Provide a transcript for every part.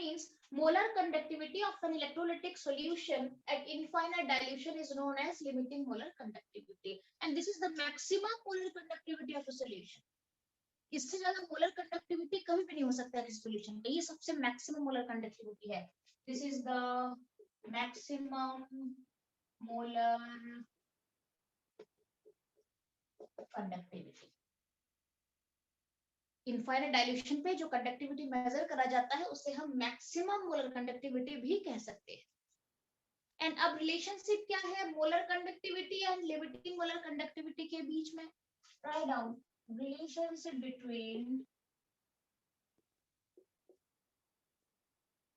means molar conductivity of an electrolytic solution at infinite dilution is known as limiting molar conductivity, and this is the maximum molar conductivity of a solution. इससे ज्यादा molar conductivity कभी भी नहीं हो सकता है किसी solution का, ये सबसे मैक्सिमम मोलर कंडक्टिविटी है. This is the maximum molar conductivity. Infinite dilution पे जो कंडक्टिविटी मेजर करा जाता है उसे हम मैक्सिमम मोलर कंडक्टिविटी भी कह सकते हैं. एंड अब रिलेशनशिप क्या है molar conductivity and limiting molar conductivity के बीच में? Write down relationship between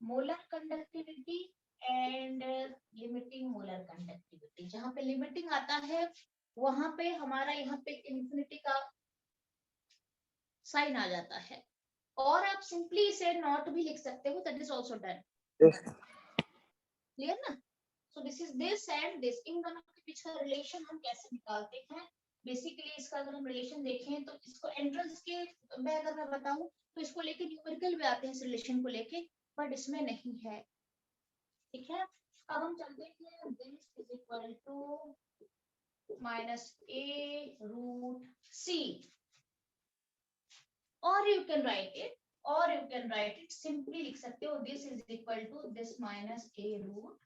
molar conductivity and limiting molar conductivity. जहां पे लिमिटिंग आता है वहां पे हमारा यहाँ पे इंफिनिटी का साइन आ जाता है, और आप सिंपली इसे नॉट भी लिख सकते हो, that is also done. Clear ना? So this is this and this, इन दोनों के बीच का रिलेशन हम कैसे निकालते हैं? बेसिकली इसका अगर हम रिलेशन देखें तो इसको एंट्रेंस के में अगर मैं बताऊं तो इसको लेके न्यूमेरिकल में आते हैं इस रिलेशन को लेके, बट इसमें नहीं है. ठीक है, अब हम चलते हैं this is equal to minus a root c, और you can write it simply लिख सकते हो this is equal to this minus a root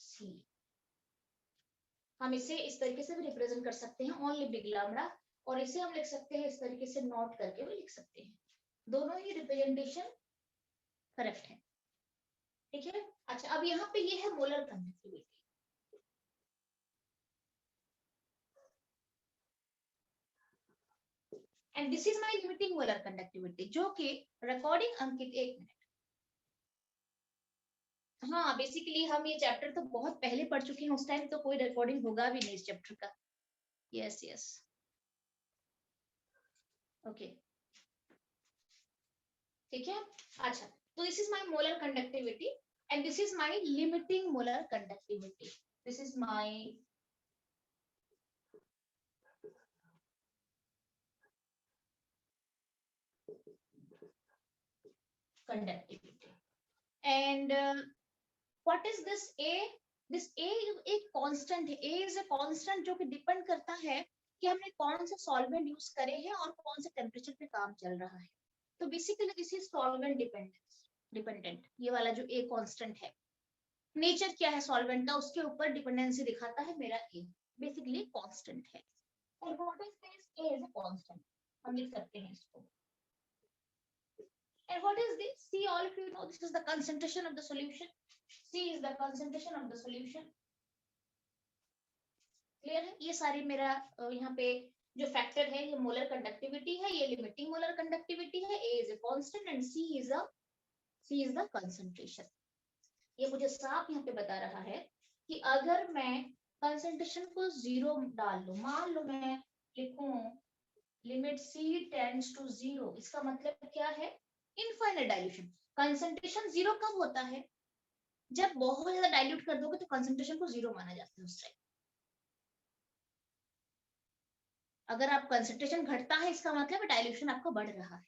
c. हम इसे इस तरीके से भी रिप्रेजेंट कर सकते हैं ओनली बिग लैम्डा, और इसे हम लिख सकते हैं इस तरीके से नोट करके भी लिख सकते हैं. दोनों ही रिप्रेजेंटेशन करेक्ट है. ठीक है, अच्छा अब यहाँ पे ये है molar conductivity. And this is my limiting molar conductivity, जो कि रिकॉर्डिंग अंकित 1 मिनट. हाँ बेसिकली हम ये चैप्टर तो बहुत पहले पढ़ चुके हैं, उस टाइम तो कोई रिकॉर्डिंग होगा भी नहीं इस चैप्टर का. यस यस ओके ठीक है. अच्छा तो this is my molar conductivity and this is my limiting molar conductivity. This is my conductivity. And what is this A? This A एक कांस्टेंट है. A is a constant जो कि depend करता है कि हमने कौन से सॉल्वेंट यूज करे हैं और कौन से टेम्परेचर पे काम चल रहा है. तो basically this is solvent dependent. ये वाला जो A कांस्टेंट है, नेचर क्या है सॉल्वेंट का उसके ऊपर डिपेंडेंसी दिखाता है मेरा A. बेसिकली कांस्टेंट है. और what is this? A is a constant. हम लिख सकते हैं इसको. And what is this? C, all of you know this is the concentration of the solution. C is the concentration of the solution. Clear है? ये सारी मेरा यहाँ पे जो फैक्टर है ये मोलर कंडक्टिविटी है, ये लिमिटिंग मोलर कंडक्टिविटी है. A is a constant and C is the concentration. ये मुझे साफ यहाँ पे बता रहा है कि अगर मैं कंसंट्रेशन को 0 डाल लूं, मान लो मैं लिखूं लिमिट C टेंड्स टू 0, इसका मतलब क्या है? Infinite dilution. कंसंट्रेशन 0 कब होता है? जब बहुत ज्यादा डाइल्यूट कर दोगे तो कंसंट्रेशन को 0 माना जाता है उस टाइम. अगर आप कंसंट्रेशन घटता है इसका मतलब डाइल्यूशन आपका बढ़ रहा है.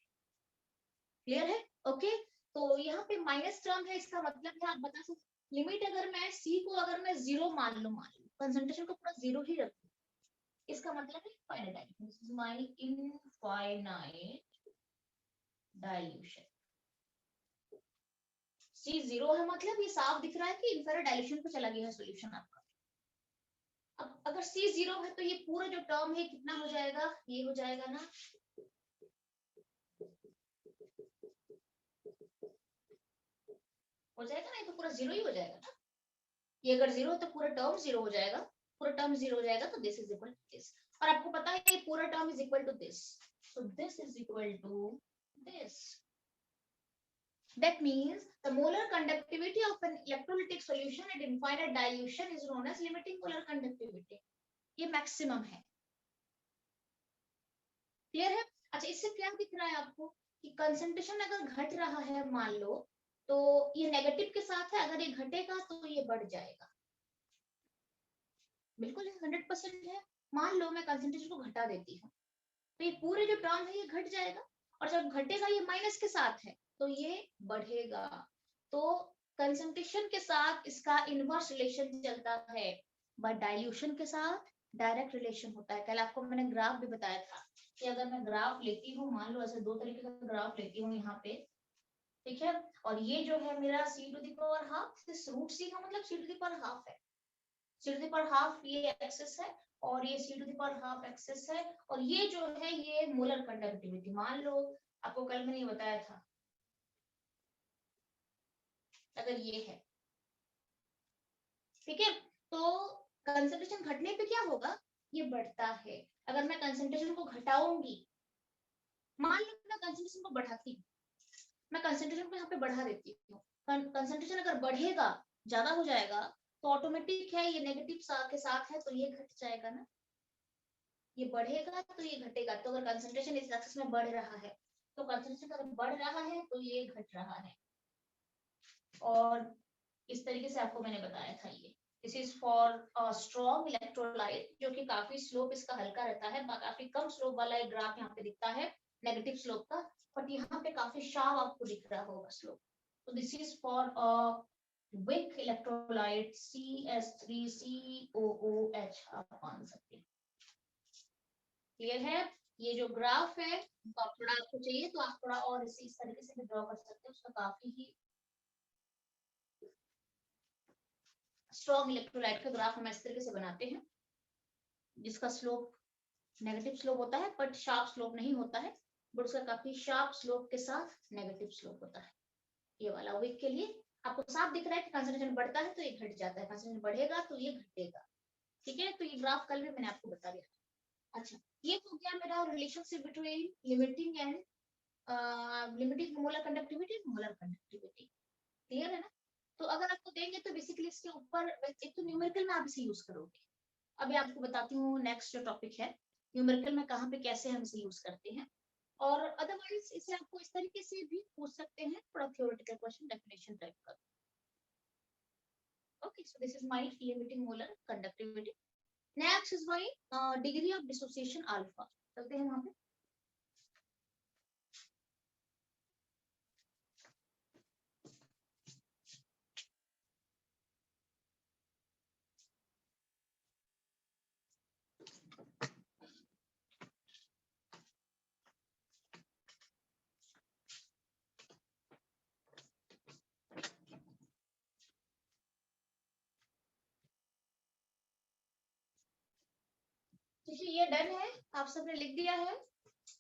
क्लियर है? ओके तो यहाँ पे माइनस टर्म है, इसका मतलब है आप बता सकते लिमिट अगर मैं C को अगर मैं 0 मान लूं कंसंट्रेशन को पूरा 0 ही रख दूं, इसका मतलब है infinite dilution. This is my infinite dilution. C 0 है मतलब ये साफ दिख रहा है कि इनफाइनाइट डाइल्यूशन पे चला गया है सॉल्यूशन आपका. अब अगर C 0 है तो ये पूरा जो टर्म है कितना हो जाएगा? ये हो जाएगा ना ये तो पूरा 0 ही हो जाएगा ना. ये अगर 0 है तो पूरा टर्म 0 हो जाएगा. पूरा टर्म 0 हो जाएगा तो this is equal to this, और आपको पता है ये पूरा term is equal to this, so this is equal to this. That means the molar conductivity of an electrolytic solution at infinite dilution is known as limiting molar conductivity. ये maximum है. Clear है? अच्छा इससे क्या दिख रहा है आपको कि कंसंट्रेशन अगर घट रहा है मान लो तो ये नेगेटिव के साथ है, अगर ये घटेगा तो ये बढ़ जाएगा. बिल्कुल 100% है. मान लो मैं कंसंट्रेशन को घटा देती हूँ तो ये पूरे जो टर्म है ये घट जाएगा, और जब घटेगा ये माइनस के साथ है तो ये बढ़ेगा. तो कंसंट्रेशन के साथ इसका इनवर्स रिलेशन चलता है, बट डाइल्यूशन के साथ डायरेक्ट रिलेशन होता है। कल आपको मैंने ग्राफ भी बताया था कि अगर मैं ग्राफ लेती हूँ, मान लो ऐसे दो तरीके का ग्राफ लेती हूँ यहाँ पे, ठीक है, और ये जो है मेरा c to the power half, this root c का मतलब c to the power half है, c to the power half ये एक्सेस है और ये c to the power half axis है, और ये जो है ये मोलर कंडक्टिविटी। मान लो आपको कल मैंने ये बताया था, अगर ये है, ठीक है, तो कंसंट्रेशन घटने पे क्या होगा, ये बढ़ता है। अगर मैं कंसंट्रेशन को घटाऊंगी, मान लो मैं कंसंट्रेशन को बढ़ाती हूँ, मैं कंसंट्रेशन को यहाँ पे बढ़ा देती हूँ, कंसंट्रेशन अगर बढ़ेगा, ज्यादा हो जाएगा, तो ऑटोमेटिक है ये नेगेटिव के साथ है तो ये घट जाएगा ना, ये बढ़ेगा तो ये घटेगा। तो अगर कंसंट्रेशन इस एक्सिस में बढ़ रहा है, तो कंसंट्रेशन अगर बढ़ रहा है तो ये घट रहा है। और इस तरीके से आपको मैंने बताया था ये, this is for strong electrolyte, जो कि काफी स्लोप इसका हल्का रहता है, काफी कम स्लोप वाला एक ग्राफ यहाँ पे दिखता है नेगेटिव स्लोप का, बट यहाँ पे काफी शार्प आपको दिख रहा होगा स्लोप। तो this is for weak electrolyte CS3COOH, आप मान सकते हैं। क्लियर है? ये जो ग्राफ है तो आप थोड़ा, आपको चाहिए तो आप थोड़ा और इस तरीके से भी ड्रॉ कर सकते हैं, उसका काफी ही स्ट्रॉन्ग इलेक्ट्रोलाइट का ग्राफ हम इस तरीके से बनाते हैं, जिसका स्लोप नेगेटिव स्लोप होता है बट शार्प स्लोप नहीं होता है, बट उसका काफी शार्प स्लोप के साथ नेगेटिव स्लोप होता है। ये वाला वीक के लिए आपको साफ दिख रहा है कि कंसंट्रेशन बढ़ता है तो ये घट जाता है, कंसंट्रेशन बढ़ेगा तो ये घटेगा। ठीक है, तो ये ग्राफ कल भी मैंने आपको बता दिया। अच्छा, ये हो गया मेरा relationship between limiting and limiting molar conductivity, molar conductivity. Clear है ना? तो अगर आपको देंगे तो बेसिकली इसके ऊपर एक तो न्यूमेरिकल में आप इसे यूज करोगे। अभी आपको बताती हूँ नेक्स्ट जो टॉपिक है न्यूमेरिकल में कहाँ पे कैसे हम इसे यूज करते हैं, और अदरवाइज इसे आपको इस तरीके से भी पूछ सकते हैं, थोड़ा थ्योरेटिकल क्वेश्चन डेफिनेशन टाइप का। Okay, so this is my limiting molar conductivity. Next is my degree of dissociation alpha. चलते हैं वहां पे। देखिए ये डन है, आप सबने लिख दिया है,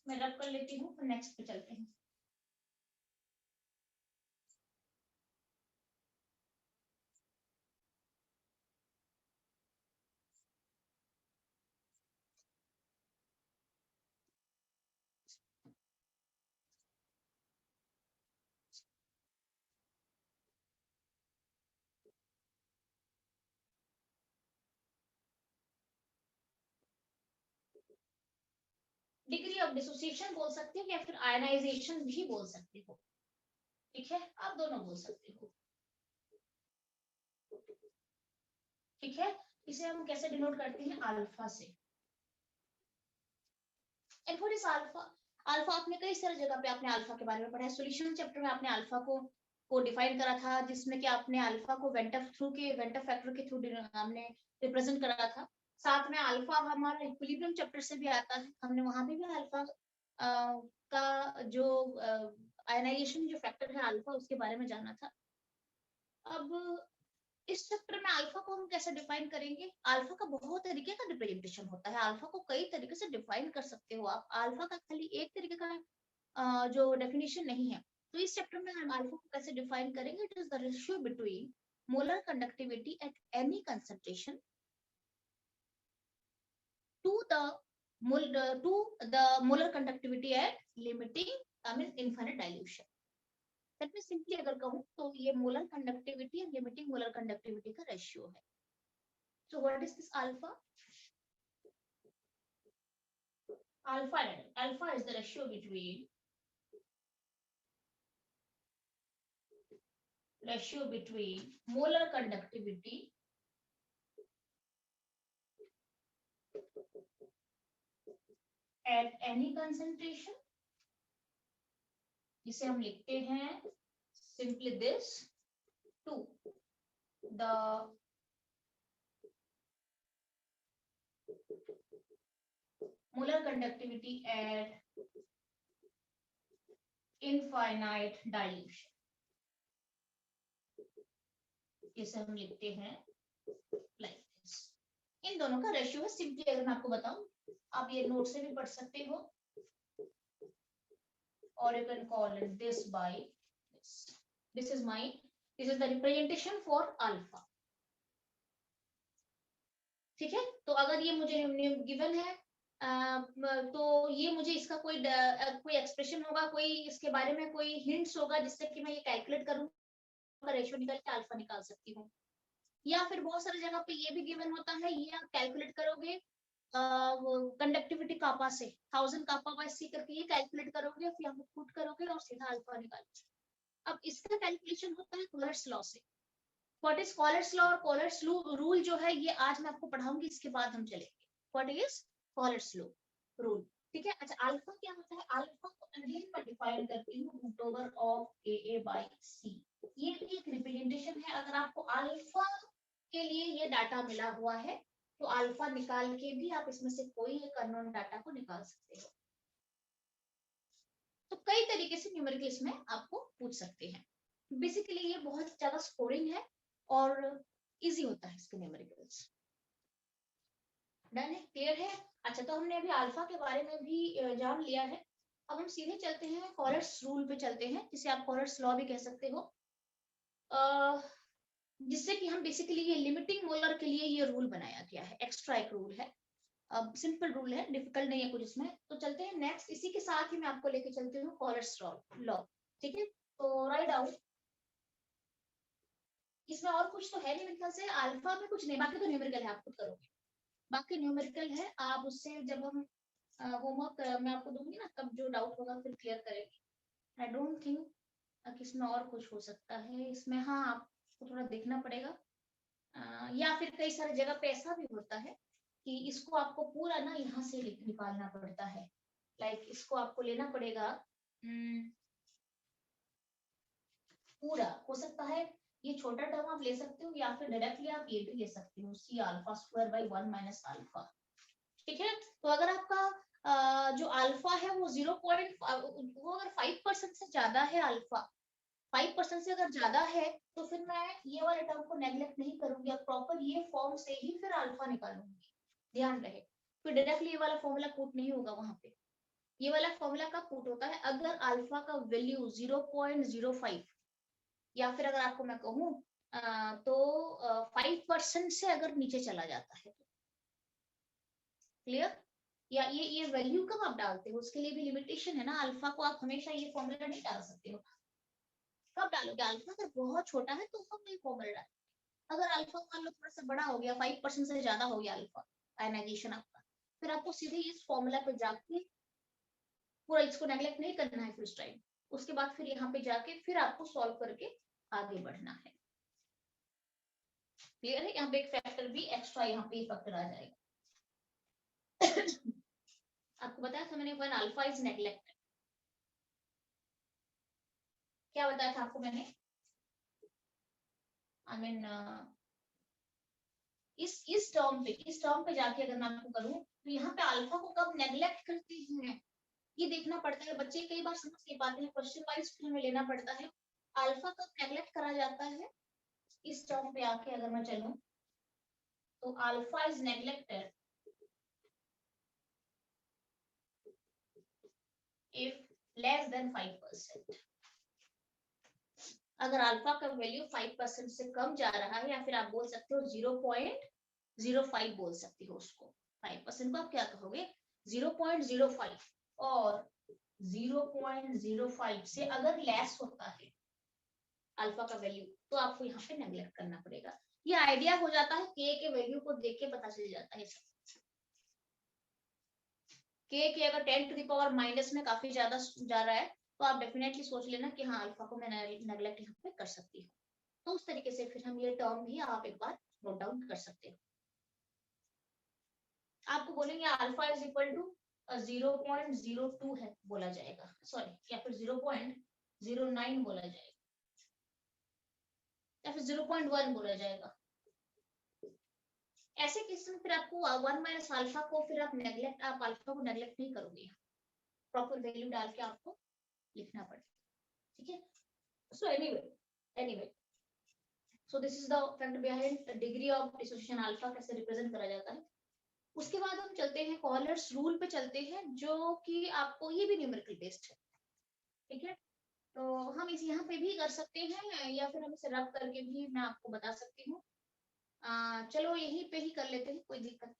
मैं रब कर लेती हूँ, नेक्स्ट पे चलते हैं। डिग्री ऑफ डिसोसिएशन बोल सकते हो या फिर आयनाइजेशन भी बोल सकते हो, ठीक है, आप दोनों बोल सकते हो। ठीक है, इसे हम कैसे डिनोट करते हैं, अल्फा से। And what is alpha? Alpha आपने कई सारी जगह पे आपने अल्फा के बारे में पढ़ा है, सॉल्यूशन चैप्टर में आपने अल्फा को डिफाइन करा था, जिसमें कि आपने अल्फा को वेंटर थ्रू के वेंटर फैक्टर के थ्रू हमने रिप्रेजेंट करा था। साथ में अल्फा हमारा इक्विलिब्रियम चैप्टर से भी आता है, हमने वहां पे भी अल्फा का जो आयनाइजेशन जो फैक्टर है अल्फा, उसके बारे में जाना था। अब इस चैप्टर में अल्फा को हम कैसे डिफाइन करेंगे? अल्फा का बहुत तरीके का रिप्रेजेंटेशन होता है, अल्फा को कई तरीके से डिफाइन कर सकते हो आप, अल्फा का खाली एक तरीके का जो डेफिनेशन नहीं है। तो इस चैप्टर में हम अल्फा को कैसे डिफाइन करेंगे? It is the ratio between molar conductivity at any concentration to the molar conductivity at limiting, I mean infinite dilution। That means simply अगर कहूं तो ये मोलर कंडक्टिविटी और लिमिटिंग मोलर कंडक्टिविटी का रेशियो है। So what is this alpha? Alpha is the ratio between molar conductivity at any concentration, जिसे हम लिखते हैं simply this to the molar conductivity at infinite dilution, इसे हम लिखते हैं लाइक दिस। इन दोनों का रेशियो है, सिंपली अगर मैं आपको बताऊं, आप ये नोट से भी पढ़ सकते हो, or you can call it this by this. This is the representation for alpha. ठीक है, तो अगर ये मुझे गिवन है तो ये मुझे इसका कोई एक्सप्रेशन होगा, कोई इसके बारे में कोई हिंट्स होगा जिससे कि मैं ये कैलकुलेट करूँ, रेशियो निकाल के अल्फा निकाल सकती हूँ। या फिर बहुत सारी जगह पे ये भी गिवन होता है, ये आप कैलकुलेट करोगे कंडक्टिविटी कापा से 1000 कापा बाय सी करके ये कैलकुलेट करोगे, फिर आप पुट करोगे और सीधा अल्फा निकालोगे। अब इसका कैलकुलेशन होता है कॉलर्स लॉ से। व्हाट इज कॉलर्स लॉ और कॉलर्स रूल जो है ये आज मैं आपको पढ़ाऊंगी, इसके बाद हम चलेंगे। What is Kohlrausch's law rule, ठीक है। अच्छा, अल्फा क्या होता है? अल्फा को अगेन मैं डिफाइन करती हूँ root over of a by c. ये भी एक रिप्रेजेंटेशन है। अगर आपको अल्फा के लिए ये डाटा मिला हुआ है तो अल्फा निकाल के भी आप इसमें से कोई एक अननोन डाटा को निकाल सकते हो। तो कई तरीके से न्यूमेरिकल इसमें आपको पूछ सकते हैं। बेसिकली ये बहुत ज्यादा स्कोरिंग है और इजी होता है इसके न्यूमेरिकल्स। डन है, क्लियर है? अच्छा, तो हमने अभी अल्फा के बारे में भी जान लिया है। अब हम सीधे चलते हैं कॉलर्स रूल पे चलते हैं, जिसे आप कॉलर्स लॉ भी कह सकते हो, जिससे कि हम बेसिकली ये लिमिटिंग मोलर के लिए ये रूल बनाया गया है। एक्स्ट्रा एक रूल है, अब सिंपल रूल है, डिफिकल्ट नहीं है कुछ इसमें। तो चलते हैं नेक्स्ट, इसी के साथ ही मैं आपको लेके चलती हूँ कॉलर्स लॉ, ठीक है। तो राइट डाउन, इसमें और कुछ तो है नहीं मेरे ख्याल से, अल्फा में कुछ नहीं, बाकी तो न्यूमेरिकल है, आप खुद करोगे। बाकी न्यूमेरिकल है, आप उससे जब हम होमवर्क मैं आपको दूंगी ना, तब जो डाउट होगा फिर क्लियर करेंगे। आई डोंट थिंक इसमें और कुछ हो सकता है इसमें। हाँ, आपको थोड़ा देखना पड़ेगा, या फिर कई सारी जगह पे ऐसा भी होता है कि इसको आपको पूरा ना यहाँ से निकालना पड़ता है। लाइक इसको आपको लेना पड़ेगा पूरा, हो सकता है ये छोटा टर्म आप ले सकते हो, या फिर डायरेक्टली आप ये भी ले सकते हो, C alpha square by 1 minus alpha, ठीक है। तो अगर आपका जो अल्फा है वो 0.5, वो अगर 5% से ज्यादा है, अल्फा 5% से अगर ज्यादा है, तो फिर मैं ये वाले टर्म को नेग्लेक्ट नहीं करूंगी, और प्रॉपर ये फॉर्म से ही फिर अल्फा निकालूंगी। ध्यान रहे, फिर डायरेक्टली ये वाला फॉर्मूला पुट नहीं होगा वहां पे। ये वाला फॉर्मूला का पुट होता है अगर अल्फा का वैल्यू 0.05, या फिर अगर आपको मैं कहूँ तो 5% से अगर नीचे चला जाता है। क्लियर? या ये वैल्यू कब आप डालते हो, उसके लिए भी लिमिटेशन है ना। अल्फा को आप हमेशा ये फॉर्मूला नहीं डाल सकते हो। कब डालोगे? अल्फा अगर बहुत छोटा है तो हम ये फॉर्मूला डालें। अगर अल्फा मान लो थोड़ा सा बड़ा हो गया, 5% से ज्यादा हो गया अल्फा आयनाइजेशन आपका, फिर आपको सीधे इस फॉर्मूला पे जाके पूरा इसको नेग्लेक्ट नहीं करना है फिर उस टाइम। उसके बाद फिर यहाँ पे जाके फिर आपको सॉल्व करके आगे बढ़ना है। क्लियर है? यहाँ पे एक फैक्टर भी एक्स्ट्रा, यहाँ पे फैक्टर आ जाएगा। आपको बताया था मैंने, व्हेन अल्फा इज नेग्लेक्टेड, क्या बताया था आपको मैंने? आई मीन इस टर्म पे जाके अगर मैं आपको करूं, तो यहाँ पे अल्फा को कब नेग्लेक्ट करते हैं ये देखना पड़ता है। बच्चे कई बार समझ नहीं पाते हैं, क्वेश्चन वाइज हमें लेना पड़ता है। अल्फा कब नेग्लेक्ट करा जाता है? इस टर्म पे आके अगर मैं चलूं, तो alpha is neglected if less than 5%। अगर अल्फा का वैल्यू 5% से कम जा रहा है, या फिर आप बोल सकते हो 0.05 बोल सकते हो उसको। 5% को आप क्या कहोगे? 0.05, और 0.05 से अगर लेस होता है अल्फा का वैल्यू, तो आपको यहाँ पे नेग्लेक्ट करना पड़ेगा। ये आइडिया हो जाता है, के वैल्यू को देख के पता चल जाता है सब। के अगर 10 टू द पावर माइनस में काफी ज्यादा जा रहा है, तो आप डेफिनेटली सोच लेना कि हाँ, अल्फा को मैं नेग्लेक्ट यहाँ पे कर सकती हूँ। तो उस तरीके से फिर हम ये टर्म भी आप एक बार नोट डाउन कर सकते हो। आपको बोलेंगे अल्फा इज इक्वल टू 0.02 है बोला जाएगा, सॉरी, या फिर 0.09 बोला जाएगा। या फिर 0.1 बोला जाएगा। ऐसे केस में फिर आपको 1 माइनस अल्फा को फिर आप अल्फा को नेग्लेक्ट नहीं करोगे, प्रॉपर वैल्यू डाल के आपको लिखना पड़ेगा। ठीक है, so anyway so this is the fact behind degree of dissociation alpha कैसे रिप्रेजेंट करा जाता है। उसके बाद हम चलते हैं कॉलर्स रूल पे चलते हैं, जो कि आपको ये भी न्यूमेरिकल बेस्ड है। ठीक है, तो हम इस यहाँ पे भी कर सकते हैं या फिर हम इसे रब करके भी मैं आपको बता सकती हूँ। चलो यहीं पे ही कर लेते हैं, कोई दिक्कत नहीं।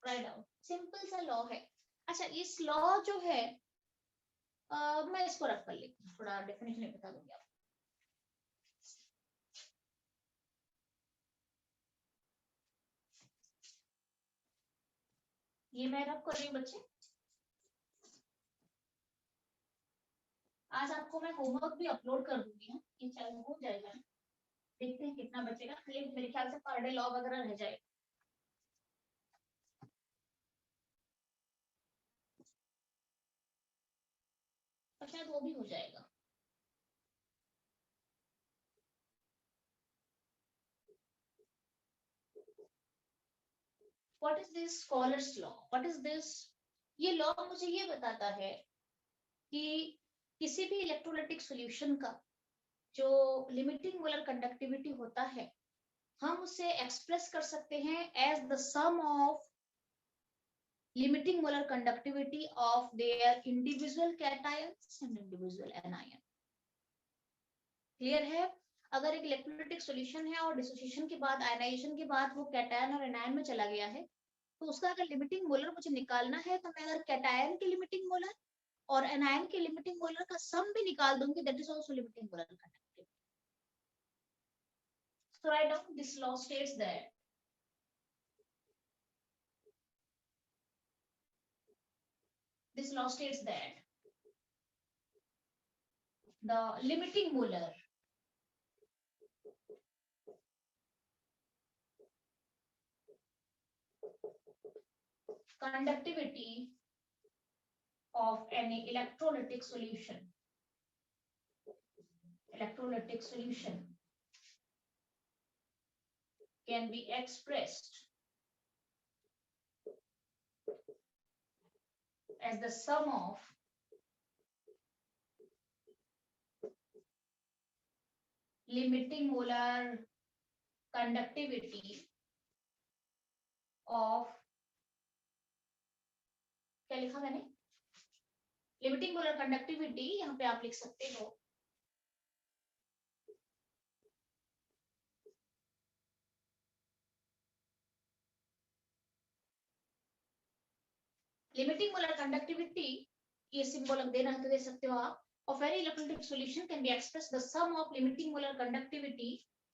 राइट डाउन, सिंपल सा लॉ है। अच्छा, इस लॉ जो है मैं इसको रब कर लेती हूँ, थोड़ा डेफिनेशन बता दूंगी आपको। ये मैं रब कर रही हूँ बच्चे। आज आपको मैं होमवर्क भी अपलोड कर दूंगी, है ये चालू हो जाएगा, देखते हैं कितना बचेगा। खाली मेरे ख्याल से पर डे लॉ वगैरह रह जाएगा। और शायद वो भी हो जाएगा। What is this Kohlrausch's law, what is this? ये लॉ मुझे ये बताता है कि किसी भी इलेक्ट्रोलाइटिक सॉल्यूशन का जो लिमिटिंग मोलर कंडक्टिविटी होता है, हम उसे एक्सप्रेस कर सकते हैं as the sum of limiting molar conductivity of their individual cations and individual anion. Clear है? अगर एक इलेक्ट्रोलाइटिक सॉल्यूशन है और डिसोसिएशन के बाद, आयनाइजेशन के बाद वो कैटायन और एनायन में चला गया है, तो उसका अगर लिमिटिंग मोलर मुझे निकालना है, तो मैं अगर कैटायन की लिमिटिंग मोलर और एनायन की लिमिटिंग मोलर का सम भी निकाल दूंगी, that is also limiting molar conductivity. So write down this law states that this law states that the limiting molar conductivity of any electrolytic solution can be expressed as the sum of limiting molar conductivity of, क्या लिखा मैंने? Limiting molar conductivity, यहाँ पे आप लिख सकते हो limiting molar conductivity, ये सिंबल देना है तो दे सकते हो आप, of any electrolytic solution can be expressed the sum of limiting molar conductivity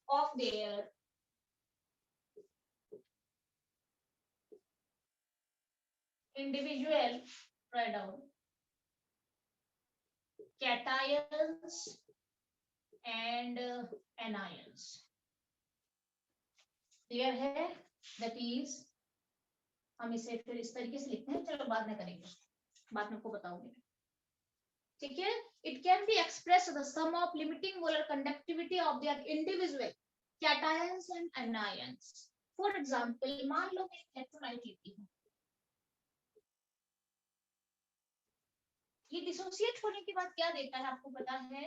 of their individual, write down, cations and anions। Clear है? दैट इज, हम इसे फिर इस तरीके से लिखते हैं, चलो बाद में करेंगे, बाद में आपको बताऊंगी। ठीक है, it can be express the sum of limiting molar conductivity of their individual cations and anions. For example, मान लो मैं इलेक्ट्रोलाइट लेती हूँ, ये डिसोसिएट होने के बाद क्या देता है आपको पता है?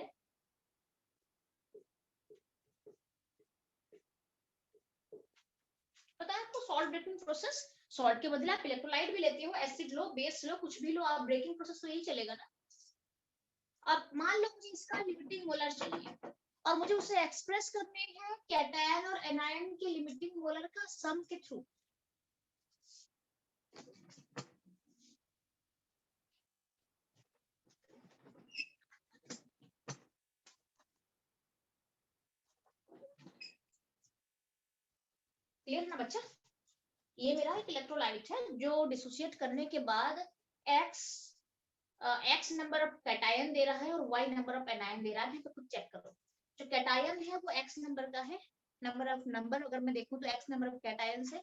पता है आपको? Salt breaking process. सॉल्ट के बदले आप इलेक्ट्रोलाइट भी लेते हो, एसिड लो, बेस लो, कुछ भी लो, आप ब्रेकिंग प्रोसेस तो यही चलेगा ना। अब मान लो मुझे इसका लिमिटिंग मोलर चाहिए और मुझे उसे एक्सप्रेस करने हैं कैटायन और एनायन के लिमिटिंग मोलर का सम के थ्रू। क्लियर ना बच्चा? ये मेरा एक इलेक्ट्रोलाइट है जो डिसोसिएट करने के बाद x नंबर ऑफ कैटायन दे रहा है और y नंबर ऑफ एनायन दे रहा है। तो खुद चेक करो, जो कैटायन है वो x नंबर का है, नंबर अगर मैं देखूं तो x नंबर ऑफ कैटायन है,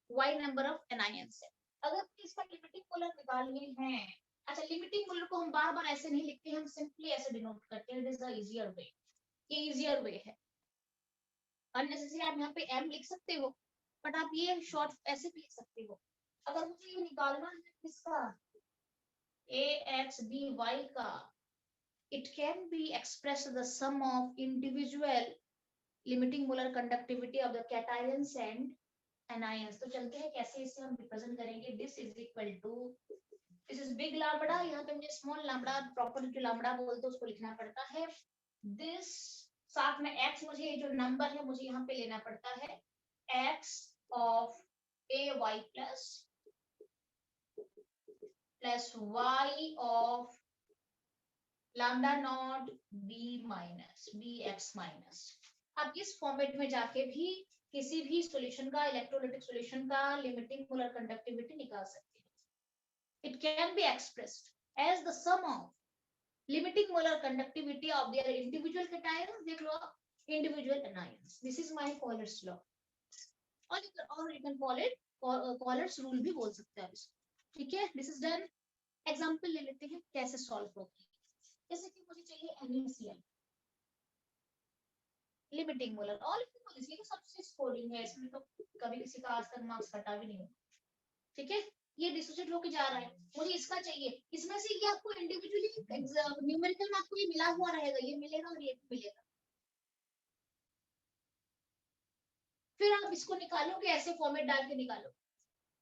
y नंबर ऑफ एनायन है। अगर इसका लिमिटिंग मोलर निकालने हैं, अच्छा लिमिटिंग मोलर को हम बार बार ऐसे नहीं लिखते, हम सिंपली ऐसे डिनोट करते हैं, it is the easier way, ये इजियर वे है। अननेसेसरी आप यहाँ पे m लिख सकते हो, बट आप ये शॉर्ट ऐसे भी लिख सकते हो। अगर मुझे ये निकालना है किसका, ax by का, it can be expressed the sum of individual limiting molar conductivity of the cations and anions। तो चलते हैं कैसे इसे हम रिप्रेजेंट करेंगे। This is equal to, this is big lambda, यहाँ पे मुझे स्मॉल लैम्बडा, प्रॉपर जो लैम्बडा बोलते हैं उसको लिखना पड़ता है। दिस साथ में x, मुझे जो नंबर है मुझे यहाँ पे लेना पड़ता है x of ay plus y of lambda naught bx minus. आप इस फॉर्मेट में जाके भी किसी भी सॉल्यूशन का, इलेक्ट्रोलाइटिक सॉल्यूशन का लिमिटिंग मोलर कंडक्टिविटी निकाल सकते हैं। It can be expressed as the sum of limiting molar conductivity of their individual cations, देख लो individual anions। This is my Kohlrausch's law, और you can call it Kohlrausch's rule भी बोल सकते हैं इसको, ठीक है। This is done. एग्जांपल ले लेते हैं कैसे सॉल्व होगा। जैसे कि मुझे चाहिए NaCl लिमिटिंग मोलर, ऑल ये तो सबसे स्कोरिंग है, इसमें तो कभी किसी का आज तक मार्क्स कटा भी नहीं हुआ, ठीक है। ये डिसोसिएट होके जा रहा है, मुझे इसका चाहिए, इसमें से ये आपको इंडिविजुअली न्यूमेरिकल में आपको ये मिला हुआ रहेगा, ये मिलेगा और ये भी मिलेगा। फिर आप इसको निकालोगे, ऐसे फॉर्मेट डाल के निकालो,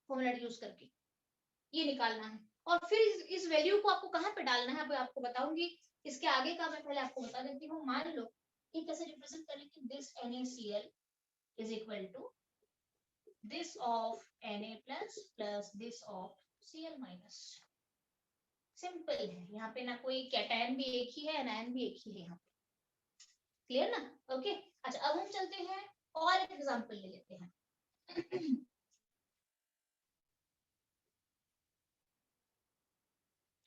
फॉर्मूला यूज करके ये निकालना है। और फिर इस वैल्यू को आपको कहाँ पे डालना है, आपको बताऊंगी। इसके आगे का मैं पहले आपको बता देती हूँ। मान लो ये कैसे रिप्रेजेंट करेंगे, this NaCl is equal to this of Na plus this of Cl minus। Simple है, यहाँ पे ना कोई कैटायन भी एक ही है, एनायन भी एक ही है, यहाँ पे क्लियर ना। ओके अच्छा, अब हम चलते हैं और एक एग्जांपल ले लेते हैं।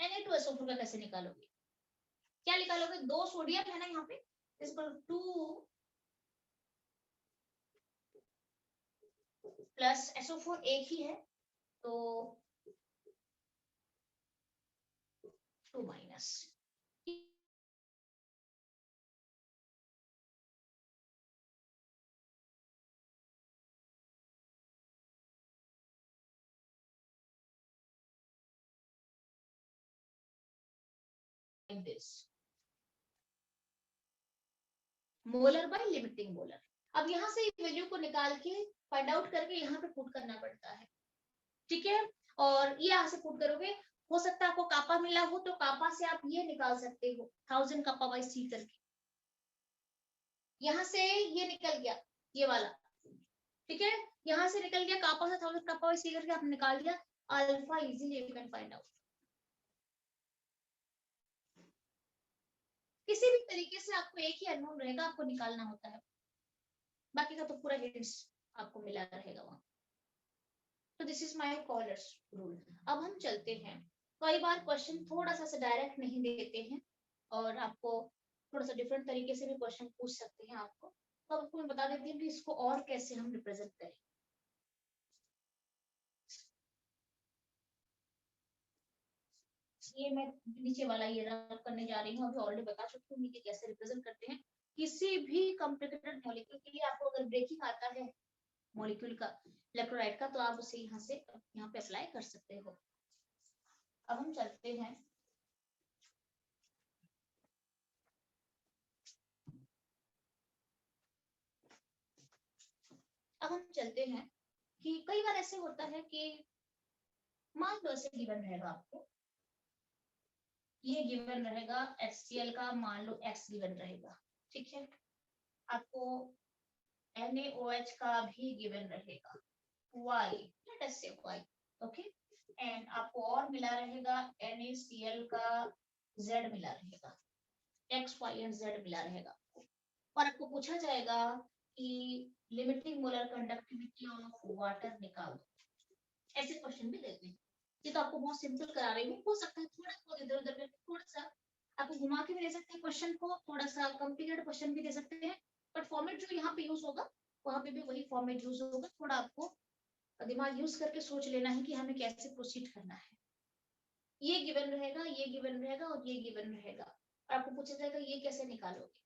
Na2SO4 का कैसे निकालोगे, क्या निकालोगे, दो सोडियम है ना यहाँ पे, इस पर 2 प्लस SO4 एक ही है तो 2 minus. This molar by limiting molar. अब यहाँ से वैल्यू को निकाल के फाइंड आउट करके यहाँ पे पुट करना पड़ता है, ठीक है। और ये यहाँ से पुट करोगे, हो सकता है आपको कापा मिला हो तो कापा से आप ये निकाल सकते हो 1000 कापा बाई सी करके, यहाँ से ये निकल गया ये वाला, ठीक है। यहाँ से निकल गया कापा से 1000 कापा बाई सी करके आपने निकाल दिया alpha, easily you can find out. किसी भी तरीके से आपको एक ही अननोन रहेगा, आपको निकालना होता है, बाकी का तो पूरा हिंट्स आपको मिला रहेगा वहां। तो this is my Kohlrausch's rule. अब हम चलते हैं, कई बार क्वेश्चन थोड़ा सा डायरेक्ट नहीं देते हैं और आपको थोड़ा सा डिफरेंट तरीके से भी क्वेश्चन पूछ सकते हैं आपको, तो आपको मैं बता देती हूँ कि इसको और कैसे हम रिप्रेजेंट करें। ये मैं नीचे वाला ये रब करने जा रही हूँ, अभी ऑलरेडी बता चुकी हूँ कि कैसे रिप्रेजेंट करते हैं। किसी भी कॉम्प्लिकेटेड मॉलिक्यूल के लिए आपको अगर ब्रेकिंग आता है मॉलिक्यूल का, इलेक्ट्रोलाइट का, तो आप उसे यहाँ से यहाँ पे अप्लाई कर सकते हो। अब हम चलते हैं, अब हम चलते हैं कि कई बार ऐसे होता है कि मान लो ऐसे गिवन रहेगा आपको, ये गिवन रहेगा HCl का, मान लो X गिवन रहेगा, ठीक है। आपको NaOH का भी गिवन रहेगा Y, लेट अस से Y, ओके। एंड आपको और मिला रहेगा NaCl का Z मिला रहेगा, X, Y एंड Z मिला रहेगा, और आपको पूछा जाएगा कि limiting molar conductivity of water निकालो। ऐसे क्वेश्चन भी देते हैं। ये तो आपको बहुत सिंपल करा रही हूँ, हो सकता है थोड़ा बहुत इधर उधर करके थोड़ा सा आपको घुमा के भी दे सकते हैं क्वेश्चन को, थोड़ा सा कॉम्प्लिकेटेड क्वेश्चन भी दे सकते हैं, बट फॉर्मेट जो यहाँ पे यूज होगा वहां पे भी वही फॉर्मेट यूज होगा। थोड़ा आपको दिमाग यूज करके सोच लेना है कि हमें कैसे प्रोसीड करना है। ये गिवन रहेगा, ये गिवन रहेगा और ये गिवन रहेगा, और आपको पूछा जाएगा ये कैसे निकालोगे।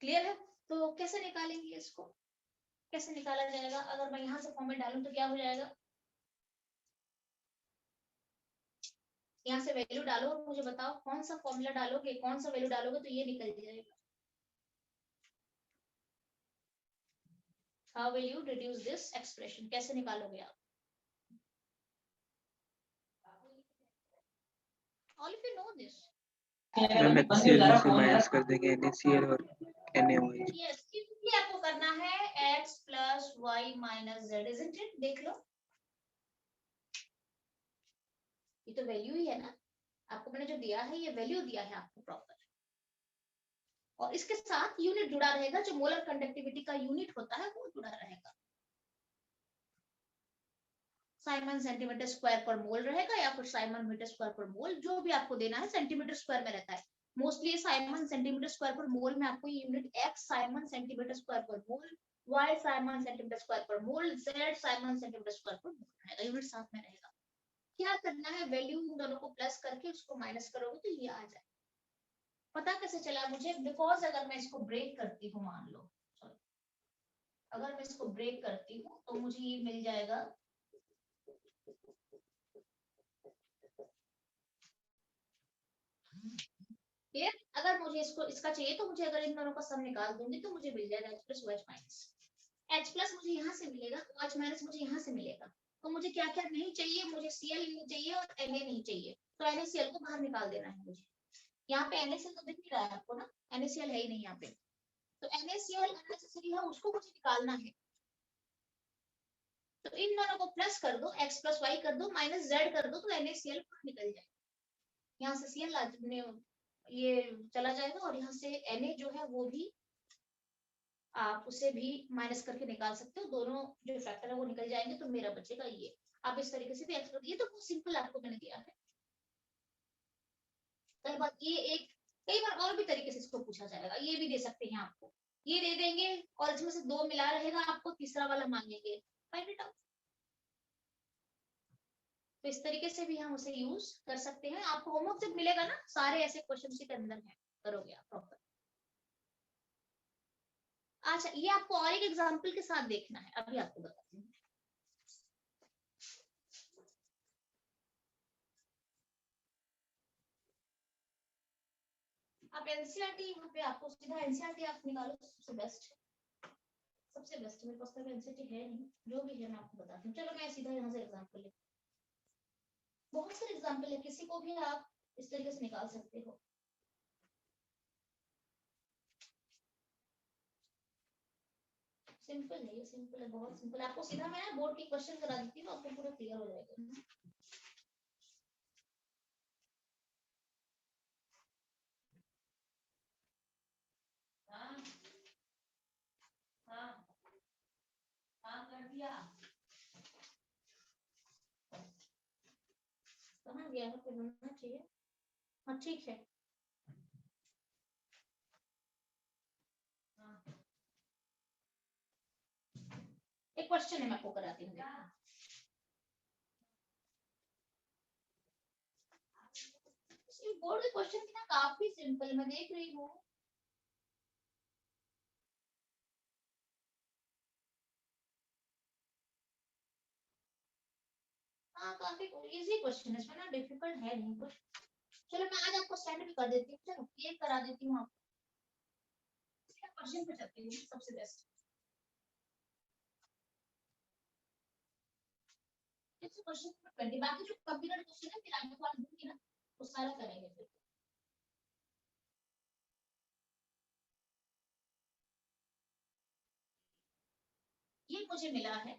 क्लियर है? तो कैसे निकालेंगे इसको, कैसे निकाला जाएगा? अगर मैं यहाँ से फॉर्मेट डालूं तो क्या हो जाएगा, यहाँ से वैल्यू डालो और मुझे बताओ कौन सा फॉर्मूला डालोगे, कौन सा वैल्यू डालोगे तो ये निकल जाएगा। How will you reduce this expression, कैसे निकालोगे आप? All of you know this. Ma'am HCl में से माइनस कर देंगे NaCl और NaOH। यस, ये आपको करना है x plus Y minus Z, isn't it? देख लो, ये तो वैल्यू ही है ना, आपको मैंने जो दिया है ये वैल्यू दिया है आपको प्रॉपर, और इसके साथ यूनिट जुड़ा रहेगा, जो मोलर कंडक्टिविटी का यूनिट होता है वो जुड़ा रहेगा। साइमन सेंटीमीटर स्क्वायर पर मोल रहेगा या फिर साइमन मीटर स्क्वायर पर मोल, जो भी आपको देना है सेंटीमीटर स्क्वायर में रहता है मोस्टली। साइमन सेंटीमीटर स्क्वायर पर मोल में आपको ये unit x Simon centimetre square पर मोल, y साइमन सेंटीमीटर स्क्वायर पर मोल, z साइमन सेंटीमीटर स्क्वायर पर मोल रहेगा, यूनिट साथ में रहेगा। क्या करना है, वैल्यू इन दोनों को प्लस करके उसको माइनस करोगे तो ये आ जाए। पता कैसे चला मुझे, बिकॉज अगर मैं इसको ब्रेक करती हूँ, मान लो अगर मैं इसको ब्रेक करती हूँ तो मुझे ये मिल जाएगा, फिर अगर मुझे इसको इसका चाहिए तो मुझे अगर इन दोनों का सम निकाल दूंगी तो मुझे मिल जाएगा h plus OH minus. H plus मुझे यहाँ से मिलेगा, OH माइनस मुझे यहाँ से मिलेगा। तो मुझे क्या क्या नहीं चाहिए, मुझे Cl नहीं चाहिए और Na नहीं चाहिए, तो NaCl को बाहर निकाल देना है मुझे। यहाँ पे NaCl तो दिख नहीं रहा है आपको ना, NaCl है ही नहीं यहाँ पे, तो NaCl अननेसेसरी है, उसको मुझे निकालना है। तो इन दोनों को प्लस कर दो, x प्लस वाई कर दो, माइनस z कर दो, तो NaCl निकल जाए। यहाँ से Cl ये चला जाएगा और यहाँ से Na जो है वो भी आप उसे भी माइनस करके निकाल सकते हो, दोनों जो फैक्टर है वो निकल जाएंगे, तो मेरा बचेगा ये। आप इस तरीके से भी एक्स, ये तो बहुत सिंपल आपको मैंने दिया है। कई बार ये एक, कई बार और भी तरीके से इसको पूछा जाएगा, ये भी दे सकते हैं आपको, ये दे देंगे और इसमें से दो मिला रहेगा, आपको तीसरा वाला मांगेंगे, फाइंड इट आउट। तो इस तरीके से भी हम उसे यूज कर सकते हैं। आपको होमवर्क जब मिलेगा ना, सारे ऐसे क्वेश्चन के अंदर है, करोगे आप प्रॉपर। अच्छा, ये आपको और एक एग्जांपल के साथ देखना है, अभी आपको बताती हूँ। आप एनसीईआरटी यहाँ पे आपको सीधा एनसीईआरटी आप निकालो, सबसे बेस्ट है, सबसे बेस्ट। मेरे पास तो एनसीईआरटी है नहीं, जो भी है मैं आपको बताती हूँ। चलो मैं सीधा यहाँ से एग्जांपल ले, बहुत सारे एग्जांपल है, किसी को भी आप इस तरीके से निकाल सकते हो। सिंपल है, ये सिंपल है, बहुत सिंपल। आपको सीधा मैं बोर्ड की क्वेश्चन करा देती हूँ, आपको पूरा क्लियर हो जाएगा। हाँ हाँ हाँ, कर दिया। कहाँ गया है, फिर होना चाहिए। हाँ ठीक है। हाँ, एक क्वेश्चन है, मैं आपको कराती हूँ। बोर्ड के क्वेश्चन ना काफी सिंपल, मैं देख रही हूँ। हाँ, काफी इजी क्वेश्चन है, इसमें ना डिफिकल्ट है नहीं कुछ। चलो मैं आज आपको स्टैंड भी कर देती हूँ, चलो ये करा देती हूँ आपको। क्वेश्चन पे चलती हूँ, सबसे बेस्ट। क्वेश्चन 20, बाकी जो कंप्यूटर क्वेश्चन है फिर आगे वाला दूंगी ना, वो सारा करेंगे फिर। ये मुझे मिला है,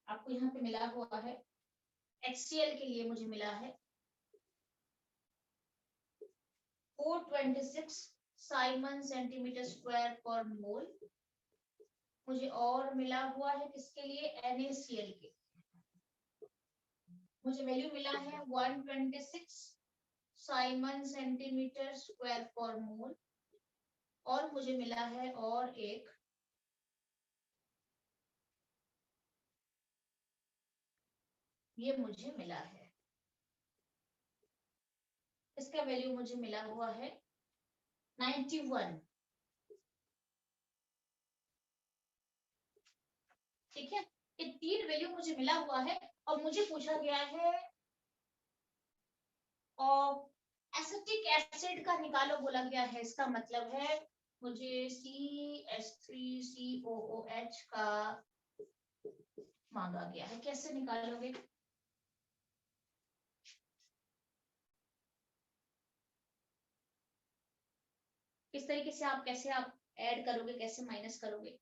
आपको यहाँ पे मिला हुआ है, HCl के लिए मुझे मिला है 426 साइमन सेंटीमीटर स्क्वायर पर मोल। मुझे और मिला हुआ है किसके लिए, NaCl के, मुझे वैल्यू मिला है 126 साइमन सेंटीमीटर स्क्वायर पर मोल, और मुझे मिला है और एक, ये मुझे मिला है, इसका वैल्यू मुझे मिला हुआ है 91, ठीक है। ये 3 वैल्यू मुझे मिला हुआ है और मुझे पूछा गया है और एसिटिक एसिड का निकालो बोला गया है। इसका मतलब है मुझे CH3COOH का मांगा गया है। कैसे निकालोगे? किस तरीके से आप कैसे आप ऐड करोगे, कैसे माइनस करोगे?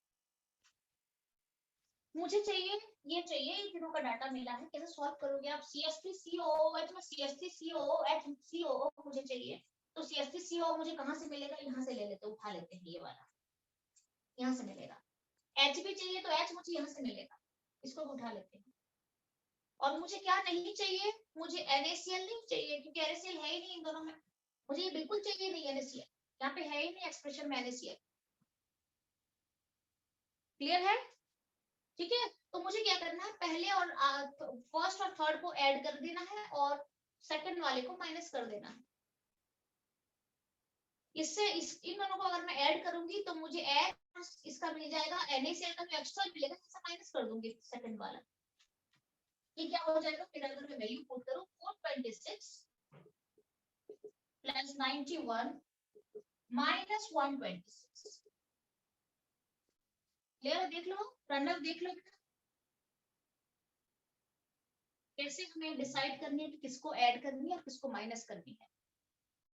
मुझे चाहिए, ये चाहिए, इन तीनों का डाटा मिला है, कैसे सॉल्व करोगे आप? CH3COOH में CH3COOH मुझे चाहिए, तो CH3CO मुझे कहाँ से मिलेगा? यहाँ से ले लेते, उठा लेते हैं, ये वाला यहाँ से मिलेगा। H भी चाहिए तो H मुझे यहाँ से मिलेगा, इसको उठा लेते हैं। और मुझे क्या नहीं चाहिए? मुझे NaCl नहीं चाहिए, क्योंकि NaCl है ही नहीं इन दोनों में। मुझे ये बिल्कुल चाहिए नहीं NaCl, यहाँ पे है ही नहीं एक्सप्रेशन में NaCl। क्लियर है? ठीक है, तो मुझे क्या करना है, पहले और फर्स्ट और थर्ड को ऐड कर देना है और सेकंड वाले को माइनस कर देना है। इससे इन दोनों को अगर मैं ऐड करूंगी तो मुझे इसका मिल जाएगा, NaCl का जो एक्स्ट्रा मिलेगा, इससे माइनस कर दूंगी सेकंड वाला। ये क्या हो जाएगा? फिर अगर मैं वैल्यू पुट करूं 426 प्लस 91 माइनस 126। क्लियर? देख लो प्रणव, देख लो कैसे हमें डिसाइड करनी है कि किसको ऐड करनी है और किसको माइनस करनी है।